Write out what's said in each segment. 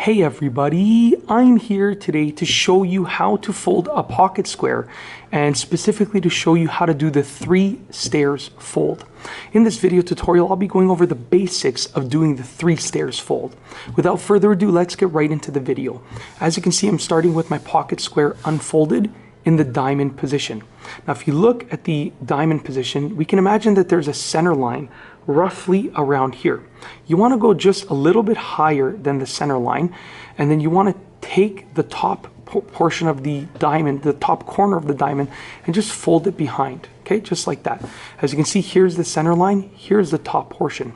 Hey everybody, I'm here today to show you how to fold a pocket square and specifically to show you how to do the 3 stairs fold. In this video tutorial, I'll be going over the basics of doing the 3 stairs fold. Without further ado, let's get right into the video. As you can see, I'm starting with my pocket square unfolded in the diamond position. Now, if you look at the diamond position, we can imagine that there's a center line roughly around here. You want to go just a little bit higher than the center line, and then you want to take the top portion of the diamond, the top corner of the diamond, and just fold it behind, okay, just like that. As you can see, here's the center line, here's the top portion.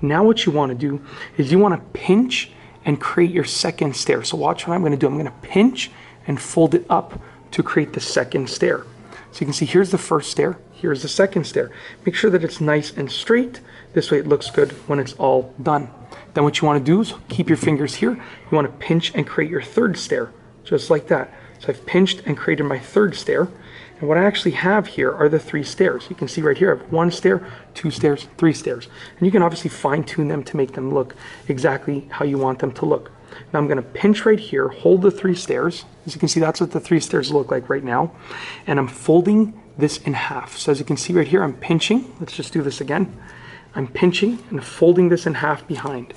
Now what you want to do is you want to pinch and create your second stair. So watch what I'm going to do. I'm going to pinch and fold it up to create the second stair. So you can see here's the first stair, here's the second stair. Make sure that it's nice and straight. This way it looks good when it's all done. Then what you want to do is keep your fingers here. You want to pinch and create your third stair, just like that. So I've pinched and created my third stair. And what I actually have here are the 3 stairs. You can see right here I have 1 stair, 2 stairs, 3 stairs. And you can obviously fine tune them to make them look exactly how you want them to look. Now I'm going to pinch right here, hold the 3 stairs. As you can see, that's what the 3 stairs look like right now. And I'm folding this in half. So as you can see right here, I'm pinching. Let's just do this again. I'm pinching and folding this in half behind.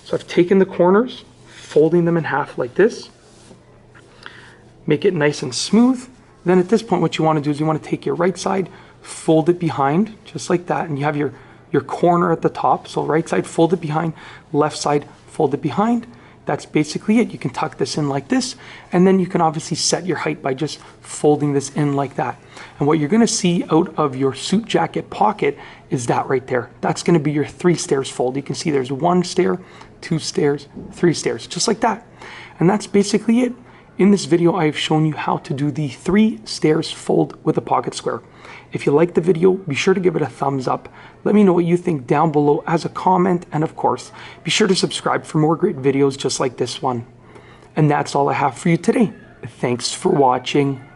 So I've taken the corners, folding them in half like this. Make it nice and smooth. Then at this point, what you want to do is you want to take your right side, fold it behind, just like that. And you have your corner at the top. So right side, fold it behind, left side, fold it behind. That's basically it. You can tuck this in like this, and then you can obviously set your height by just folding this in like that. And what you're going to see out of your suit jacket pocket is that right there. That's going to be your 3 stairs fold. You can see there's 1 stair, 2 stairs, 3 stairs, just like that. And that's basically it. In this video, I've shown you how to do the 3 stairs fold with a pocket square. If you liked the video, be sure to give it a thumbs up. Let me know what you think down below as a comment. And of course, be sure to subscribe for more great videos just like this one. And that's all I have for you today. Thanks for watching.